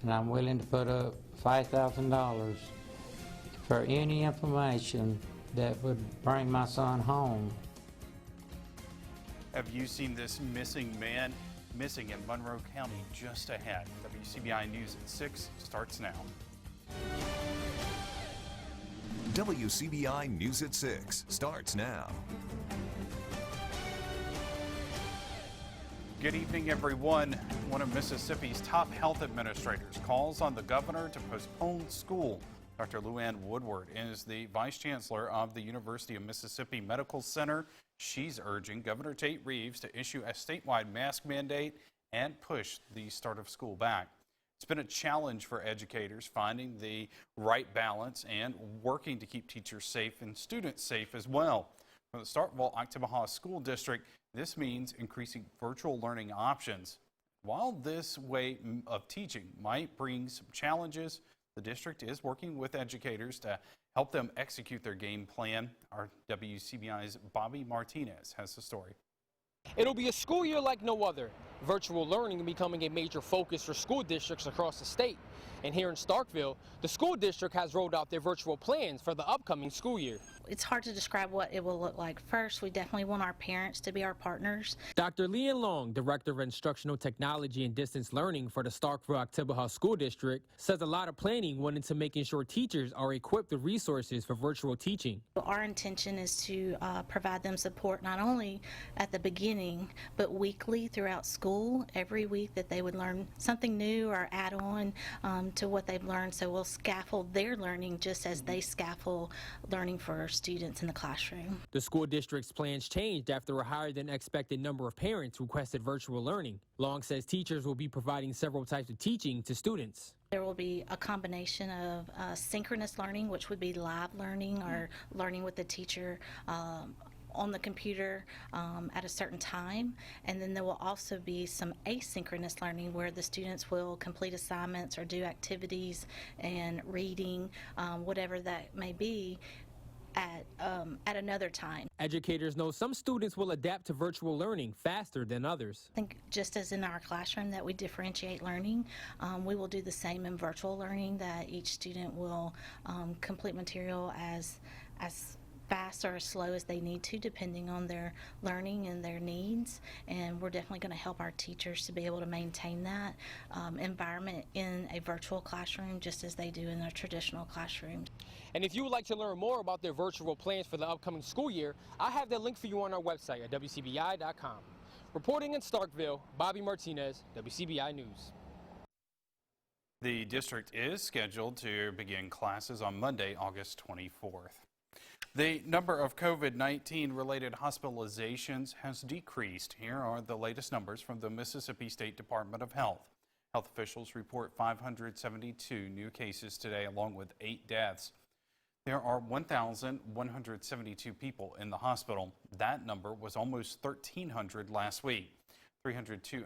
And I'm willing to put up $5,000 for any information that would bring my son home. Have you seen this missing man? Missing in Monroe County just ahead. WCBI News at 6 starts now. WCBI News at 6 starts now. Good evening, everyone. One of Mississippi's top health administrators calls on the governor to postpone school. Dr. Luann Woodward is the vice chancellor of the University of Mississippi Medical Center. She's urging Governor Tate Reeves to issue a statewide mask mandate and push the start of school back. It's been a challenge for educators finding the right balance and working to keep teachers safe and students safe as well. For the Starkville-Oktibbeha School District, this means increasing virtual learning options. While this way of teaching might bring some challenges, the district is working with educators to help them execute their game plan. Our WCBI's Bobby Martinez has the story. It'll be a school year like no other. Virtual learning becoming a major focus for school districts across the state. And here in Starkville, the school district has rolled out their virtual plans for the upcoming school year. It's hard to describe what it will look like. First, we definitely want our parents to be our partners. Dr. Leanne Long, Director of Instructional Technology and Distance Learning for the Starkville-Oktibbeha School District, says a lot of planning went into making sure teachers are equipped with resources for virtual teaching. Our intention is to provide them support not only at the beginning, but weekly throughout school, every week that they would learn something new or add on to what they've learned. So we'll scaffold their learning just as they scaffold learning for students in the classroom. The school district's plans changed after a higher than expected number of parents requested virtual learning. Long says teachers will be providing several types of teaching to students. There will be a combination of synchronous learning, which would be live learning or learning with the teacher on the computer at a certain time, and then there will also be some asynchronous learning where the students will complete assignments or do activities and reading, whatever that may be, at another time. Educators know some students will adapt to virtual learning faster than others. I think just as in our classroom that we differentiate learning, we will do the same in virtual learning, that each student will complete material as fast or as slow as they need to, depending on their learning and their needs. And we're definitely going to help our teachers to be able to maintain that environment in a virtual classroom just as they do in a traditional classroom. And if you would like to learn more about their virtual plans for the upcoming school year, I have that link for you on our website at WCBI.com. Reporting in Starkville, Bobby Martinez, WCBI News. The district is scheduled to begin classes on Monday, August 24th. The number of COVID-19 related hospitalizations has decreased. Here are the latest numbers from the Mississippi State Department of Health. Health officials report 572 new cases today, along with 8 deaths. There are 1,172 people in the hospital. That number was almost 1,300 last week. 302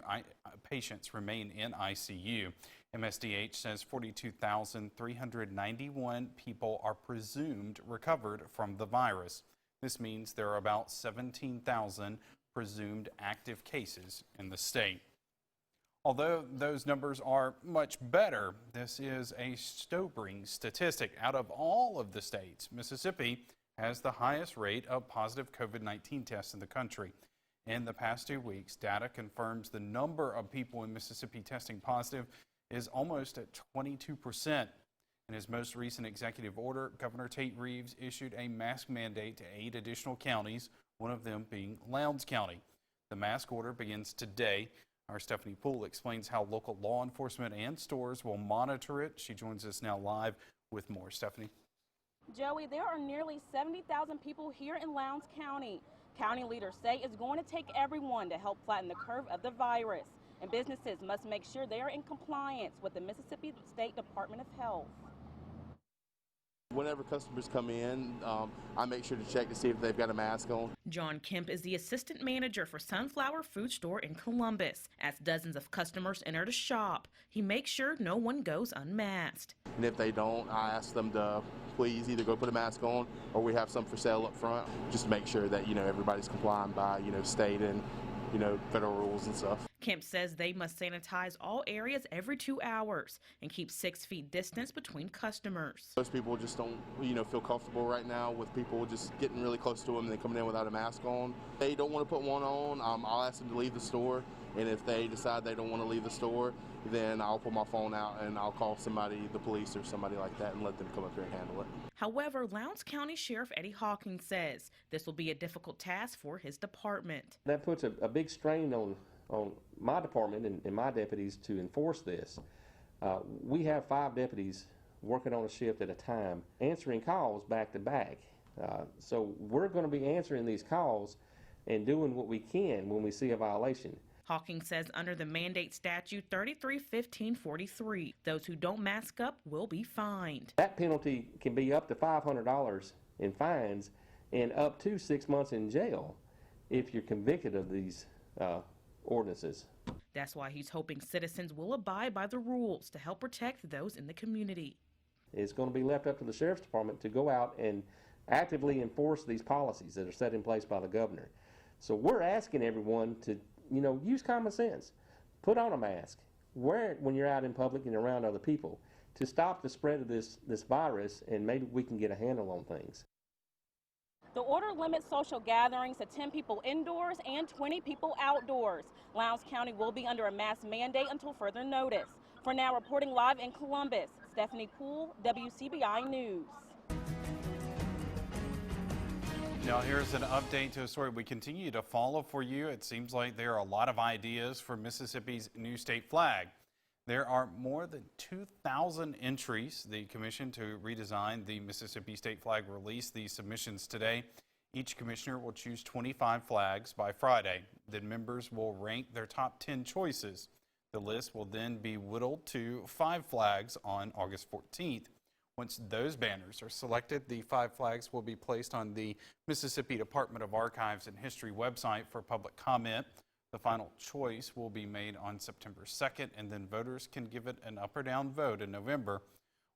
patients remain in ICU. MSDH says 42,391 people are presumed recovered from the virus. This means there are about 17,000 presumed active cases in the state. Although those numbers are much better, this is a sobering statistic. Out of all of the states, Mississippi has the highest rate of positive COVID-19 tests in the country. In the past 2 weeks, data confirms the number of people in Mississippi testing positive is almost at 22%. In his most recent executive order, Governor Tate Reeves issued a mask mandate to 8 additional counties, one of them being Lowndes County. The mask order begins today. Our Stephanie Poole explains how local law enforcement and stores will monitor it. She joins us now live with more. Stephanie. Joey, there are nearly 70,000 people here in Lowndes County. County leaders say it's going to take everyone to help flatten the curve of the virus, and businesses must make sure they are in compliance with the Mississippi State Department of Health. Whenever customers come in, I make sure to check to see if they've got a mask on. John KEMP is the assistant manager for Sunflower Food Store in Columbus. As dozens of customers enter the shop, he makes sure no one goes unmasked. And if they don't, I ask them to please either go put a mask on, or we have some for sale up front, just to make sure that everybody's complying by state and federal rules and stuff. KEMP says they must sanitize all areas every 2 hours and keep 6 feet distance between customers. Most people just don't, feel comfortable right now with people just getting really close to them and then coming in without a mask on. They don't want to put one on. I'll ask them to leave the store, and if they decide they don't want to leave the store, then I'll pull my phone out and I'll call somebody, the police or somebody like that, and let them come up here and handle it. However, Lowndes County Sheriff Eddie Hawkins says this will be a difficult task for his department. That puts a big strain on my department and my deputies to enforce this. We have 5 deputies working on a shift at a time, answering calls back to back. So we're going to be answering these calls and doing what we can when we see a violation. Hawkins says under the mandate statute 33-1543, those who don't mask up will be fined. That penalty can be up to $500 in fines and up to 6 months in jail if you're convicted of these ordinances. That's why he's hoping citizens will abide by the rules to help protect those in the community. It's going to be left up to the Sheriff's Department to go out and actively enforce these policies that are set in place by the governor. So we're asking everyone to use common sense. Put on a mask. Wear it when you're out in public and around other people to stop the spread of this virus, and maybe we can get a handle on things. The order limits social gatherings to 10 people indoors and 20 people outdoors. Lowndes County will be under a mask mandate until further notice. For now, reporting live in Columbus, Stephanie Poole, WCBI News. Now here's an update to a story we continue to follow for you. It seems like there are a lot of ideas for Mississippi's new state flag. There are more than 2,000 entries. The commission to redesign the Mississippi state flag released these submissions today. Each commissioner will choose 25 flags by Friday. Then members will rank their top 10 choices. The list will then be whittled to 5 flags on August 14th. Once those banners are selected, the 5 flags will be placed on the Mississippi Department of Archives and History website for public comment. The final choice will be made on September 2nd, and then voters can give it an up or down vote in November.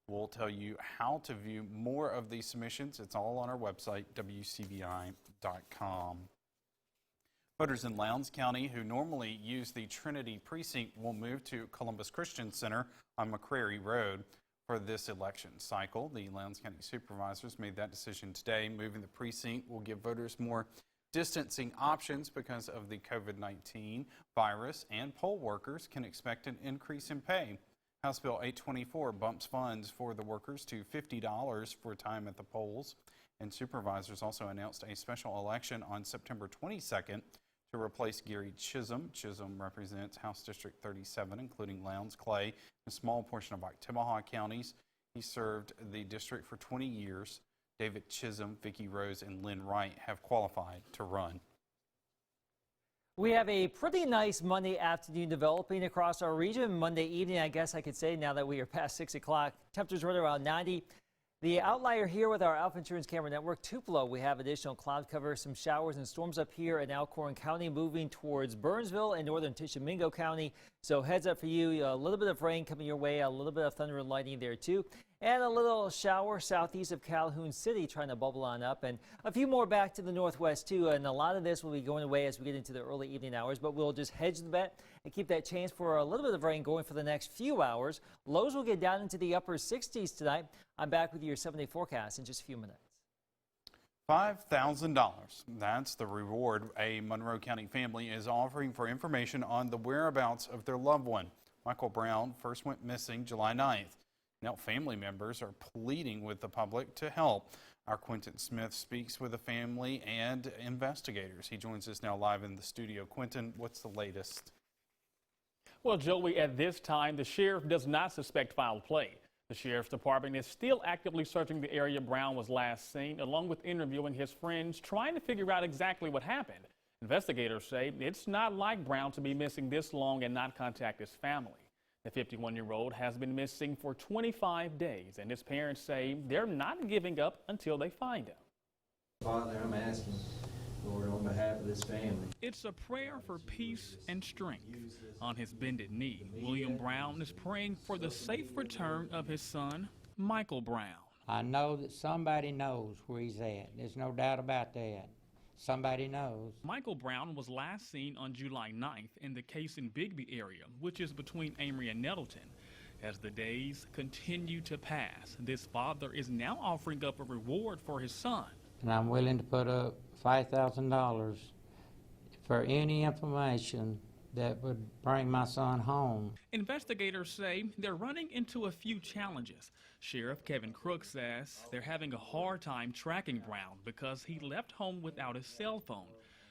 We'll tell you how to view more of these submissions. It's all on our website, WCBI.com. Voters in Lowndes County who normally use the Trinity precinct will move to Columbus Christian Center on McCrary Road. For this election cycle, the Lowndes County supervisors made that decision today. Moving the precinct will give voters more distancing options because of the COVID-19 virus, and poll workers can expect an increase in pay. House Bill 824 bumps funds for the workers to $50 for time at the polls, and supervisors also announced a special election on September 22nd to replace Gary Chisholm. Chisholm represents House District 37, including Lowndes, Clay, a small portion of Oktibbeha counties. He served the district for 20 years. David Chisholm, Vicki Rose, and Lynn Wright have qualified to run. We have a pretty nice Monday afternoon developing across our region. Monday evening, I guess I could say, now that we are past 6 o'clock. Temperatures right around 90. The outlier here with our Alpha Insurance Camera Network, Tupelo, we have additional cloud cover, some showers and storms up here in Alcorn County, moving towards Burnsville and northern Tishomingo County. So heads up for you, a little bit of rain coming your way, a little bit of thunder and lightning there too. And a little shower southeast of Calhoun City trying to bubble on up, and a few more back to the northwest too. And a lot of this will be going away as we get into the early evening hours, but we'll just hedge the bet and keep that chance for a little bit of rain going for the next few hours. Lows will get down into the upper 60s tonight. I'm back with your 7-day forecast in just a few minutes. $5,000. That's the reward a Monroe County family is offering for information on the whereabouts of their loved one. Michael Brown first went missing July 9th. Now family members are pleading with the public to help. Our Quentin Smith speaks with the family and investigators. He joins us now live in the studio. Quentin, what's the latest? Well, Joey, at this time, the sheriff does not suspect foul play. The sheriff's department is still actively searching the area Brown was last seen, along with interviewing his friends, trying to figure out exactly what happened. Investigators say it's not like Brown to be missing this long and not contact his family. The 51-year-old has been missing for 25 days, and his parents say they're not giving up until they find him. Father, I'm asking, Lord, on behalf of this family. It's a prayer for peace and strength. On his bended knee, William Brown is praying for the safe return of his son, Michael Brown. I know that somebody knows where he's at. There's no doubt about that. somebody knows. Michael Brown was last seen on July 9th in the Case and Bigby area, which is between Amory and Nettleton. As the days continue to pass, this father is now offering up a reward for his son. And I'm willing to put up $5,000 for any information that would bring my son home. Investigators say they're running into a few challenges. Sheriff Kevin Crook says they're having a hard time tracking Brown because he left home without his cell phone.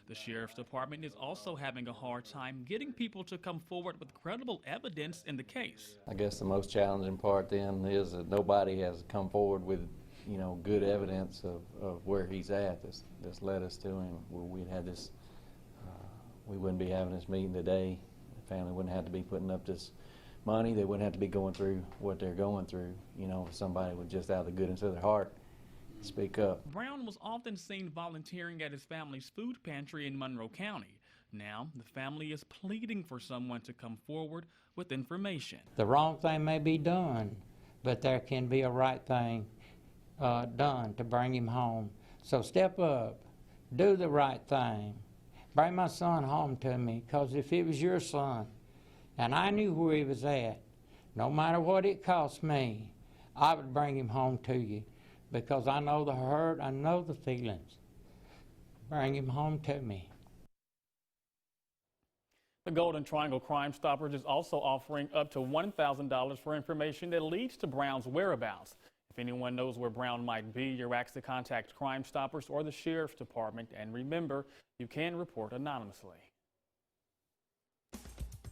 The sheriff's department is also having a hard time getting people to come forward with credible evidence in the case. I guess the most challenging part then is that nobody has come forward with, good evidence of where he's at that's led us to him. We'd had this, we wouldn't be having this meeting today. The family wouldn't have to be putting up this money. They wouldn't have to be going through what they're going through. If somebody would just out of the goodness of their heart speak up. Brown was often seen volunteering at his family's food pantry in Monroe County. Now, the family is pleading for someone to come forward with information. The wrong thing may be done, but there can be a right thing done to bring him home. So step up, do the right thing. Bring my son home to me, because if it was your son and I knew where he was at, no matter what it cost me, I would bring him home to you, because I know the hurt, I know the feelings. Bring him home to me. The Golden Triangle Crime Stoppers is also offering up to $1,000 for information that leads to Brown's whereabouts. If anyone knows where Brown might be, you're asked to contact Crime Stoppers or the Sheriff's Department. And remember, you can report anonymously.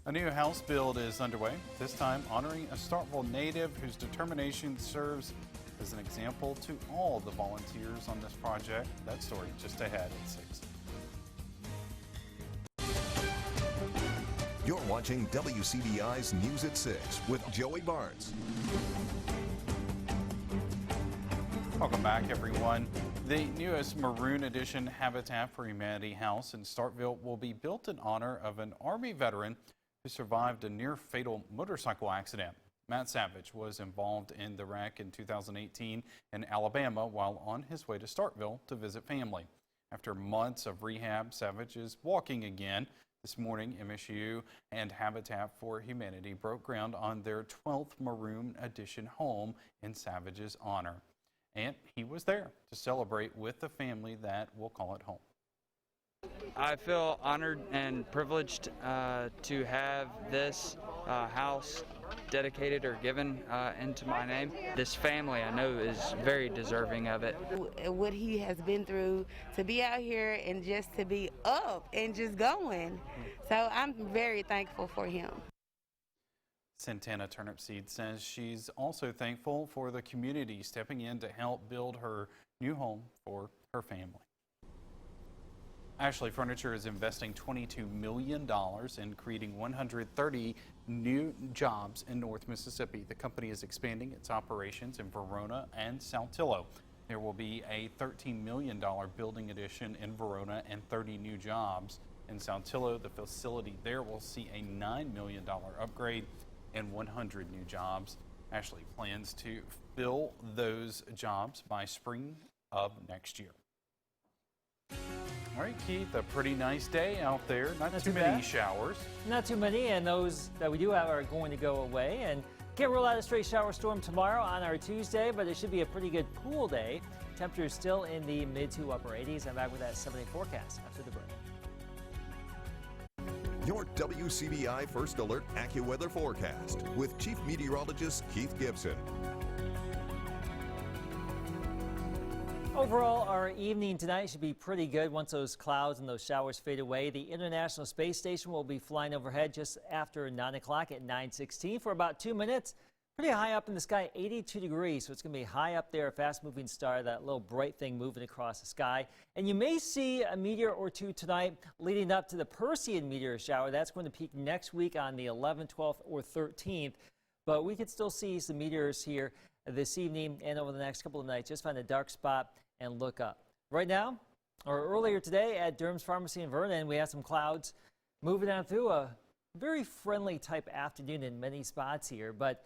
A new House bill is underway, this time honoring a Starkville native whose determination serves as an example to all the volunteers on this project. That story just ahead at 6. You're watching WCBI's News at 6 with Joey Barnes. Welcome back, everyone. The newest Maroon Edition Habitat for Humanity house in Starkville will be built in honor of an Army veteran who survived a near-fatal motorcycle accident. Matt Savage was involved in the wreck in 2018 in Alabama while on his way to Starkville to visit family. After months of rehab, Savage is walking again. This morning, MSU and Habitat for Humanity broke ground on their 12th Maroon Edition home in Savage's honor. And he was there to celebrate with the family that will call it home. I feel honored and privileged to have this house dedicated or given into my name. This family I know is very deserving of it. What he has been through, to be out here and just to be up and just going. So I'm very thankful for him. Santana Turnipseed says she's also thankful for the community stepping in to help build her new home for her family. Ashley Furniture is investing $22 million in creating 130 new jobs in North Mississippi. The company is expanding its operations in Verona and Saltillo. There will be a $13 million building addition in Verona and 30 new jobs. In Saltillo, the facility there will see a $9 million upgrade and 100 new jobs. Ashley plans to fill those jobs by spring of next year. All right, Keith, a pretty nice day out there. Not too many showers. Not too many, and those that we do have are going to go away. And can't rule out a straight shower storm tomorrow on our Tuesday, but it should be a pretty good cool day. Temperatures still in the mid to upper 80s. I'm back with that 7-day forecast after the break. Your WCBI First Alert AccuWeather forecast with Chief Meteorologist Keith Gibson. Overall, our evening tonight should be pretty good once those clouds and those showers fade away. The International Space Station will be flying overhead just after 9 o'clock at 9:16 for about 2 minutes. Pretty high up in the sky, 82 degrees, so it's going to be high up there, a fast-moving star, that little bright thing moving across the sky. And you may see a meteor or two tonight leading up to the Perseid meteor shower. That's going to peak next week on the 11th, 12th, or 13th. But we could still see some meteors here this evening and over the next couple of nights. Just find a dark spot and look up. Right now, or earlier today at Durham's Pharmacy in Vernon, we have some clouds moving on through a very friendly type afternoon in many spots here, but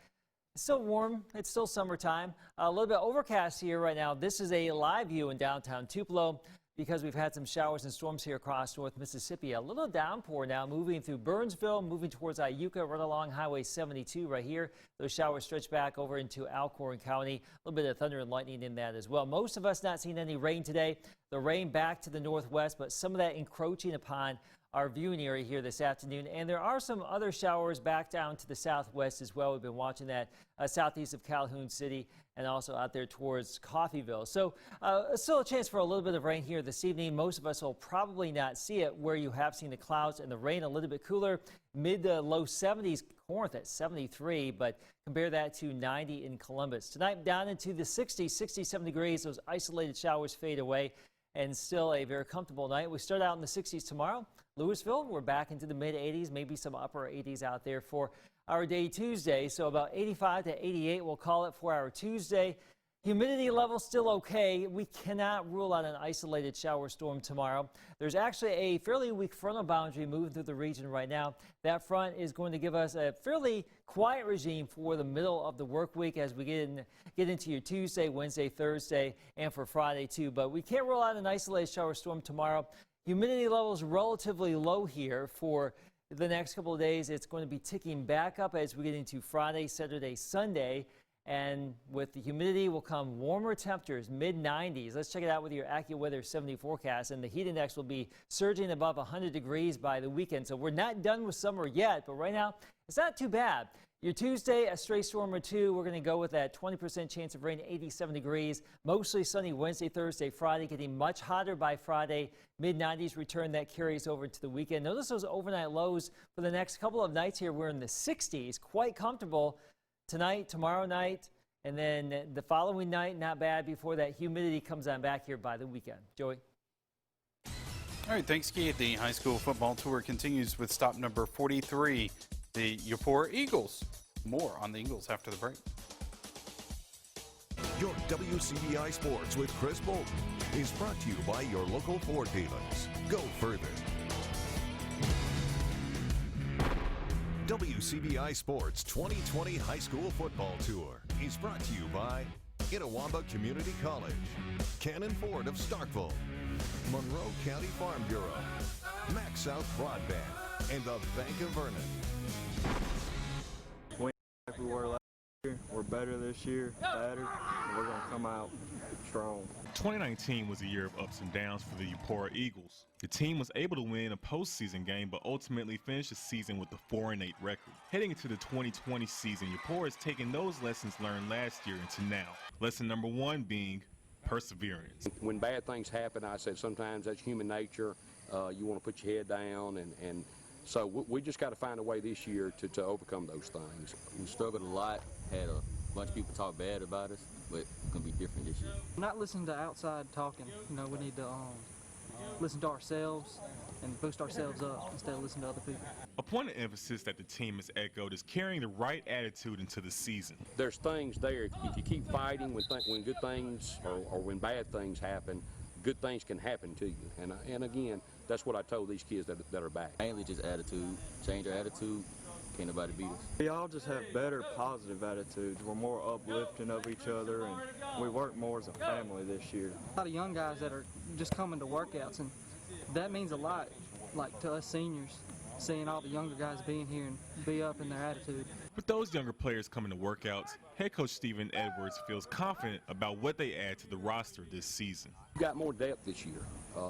it's still warm. It's still summertime. A little bit overcast here right now. This is a live view in downtown Tupelo. because we've had some showers and storms here across North Mississippi. A little downpour now moving through Burnsville, moving towards Iuka, right along Highway 72 right here. Those showers stretch back over into Alcorn County. A little bit of thunder and lightning in that as well. Most of us not seeing any rain today. The rain back to the northwest, but some of that encroaching upon our viewing area here this afternoon. And there are some other showers back down to the southwest as well. We've been watching that southeast of Calhoun City and also out there towards Coffeyville. So still a chance for a little bit of rain here this evening. Most of us will probably not see it where you have seen the clouds and the rain. A little bit cooler, mid to low 70s. Corinth at 73, but compare that to 90 in Columbus. Tonight down into the 60s, 67 degrees. Those isolated showers fade away and still a very comfortable night. We start out in the 60s tomorrow. Louisville, we're back into the mid 80s, maybe some upper 80s out there for our day Tuesday. So about 85 to 88, we'll call it for our Tuesday. Humidity level still okay. We cannot rule out an isolated shower storm tomorrow. There's actually a fairly weak frontal boundary moving through the region right now. That front is going to give us a fairly quiet regime for the middle of the work week as we get into your Tuesday, Wednesday, Thursday, and for Friday too. But we can't rule out an isolated shower storm tomorrow. Humidity levels relatively low here for the next couple of days. It's going to be ticking back up as we get into Friday, Saturday, Sunday. And with the humidity will come warmer temperatures, mid-90s. Let's check it out with your AccuWeather 70 forecast. And the heat index will be surging above 100 degrees by the weekend. So we're not done with summer yet, but right now it's not too bad. Your Tuesday, a stray storm or two. We're going to go with that 20% chance of rain, 87 degrees. Mostly sunny Wednesday, Thursday, Friday, getting much hotter by Friday. Mid-90s return that carries over to the weekend. Notice those overnight lows for the next couple of nights here. We're in the 60s, quite comfortable. Tonight, tomorrow night, and then the following night, not bad before that humidity comes on back here by the weekend. Joey? All right, thanks, Keith. The high school football tour continues with stop number 43, the Eupora Eagles. More on the Eagles after the break. Your WCBI Sports with Chris Bolton is brought to you by your local Ford dealers. Go further. WCBI Sports 2020 High School Football Tour is brought to you by Itawamba Community College, Cannon Ford of Starkville, Monroe County Farm Bureau, Max South Broadband, and the Bank of Vernon. Like we were last year, we're better this year, better, and we're going to come out strong. 2019 was a year of ups and downs for the Eupora Eagles. The team was able to win a postseason game, but ultimately finished the season with a 4-8 record. Heading into the 2020 season, Eupora is taking those lessons learned last year into now. Lesson number one being perseverance. When bad things happen, I said sometimes that's human nature. You want to put your head down, and so we just got to find a way this year to overcome those things. We struggled a lot, had a bunch of people talk bad about us, but it's going to be different this year. Not listen to outside talking. You know, we need to listen to ourselves and boost ourselves up instead of listening to other people. A point of emphasis that the team has echoed is carrying the right attitude into the season. There's things there. If you keep fighting when good things or when bad things happen, good things can happen to you. And again, that's what I told these kids that are back. Mainly just attitude. Change our attitude. Can't nobody beat us. We all just have better positive attitudes. We're more uplifting of each other, and we work more as a family this year. A lot of young guys that are just coming to workouts, and that means a lot, like to us seniors, seeing all the younger guys being here and be up in their attitude. With those younger players coming to workouts, head coach Stephen Edwards feels confident about what they add to the roster this season. We've got more depth this year,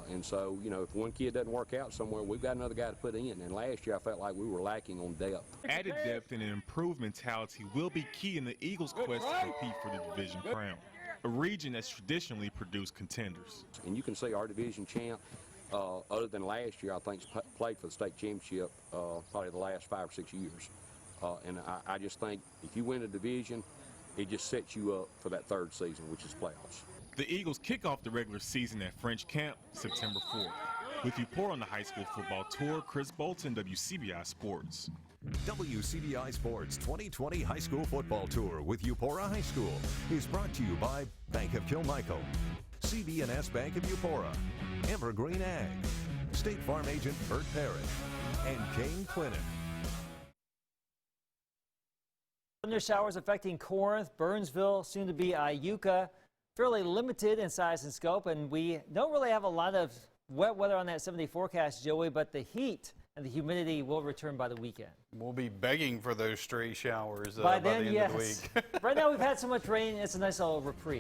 and so, you know, if one kid doesn't work out somewhere, we've got another guy to put in, and last year I felt like we were lacking on depth. Added depth and an improved mentality will be key in the Eagles' quest to compete for the division crown, a region that's traditionally produced contenders. And you can see our division champ, other than last year, I think played for the state championship probably the last 5 or 6 years. And I just think if you win a division, it just sets you up for that third season, which is playoffs. The Eagles kick off the regular season at French Camp September 4th. With Eupora on the high school football tour, Chris Bolton, WCBI Sports. WCBI Sports 2020 High School Football Tour with Eupora High School is brought to you by Bank of Kilmichael, CB&S Bank of Eupora, Evergreen Ag, State Farm Agent Bert Parrish, and Kane Quinnen. Thunder showers affecting Corinth, Burnsville, soon to be Iuka. fairly limited in size and scope, and we don't really have a lot of wet weather on that 7-day forecast, Joey, but the heat and the humidity will return by the weekend. We'll be begging for those stray showers by by then, the end yes. of the week. Right now we've had so much rain, it's a nice little reprieve.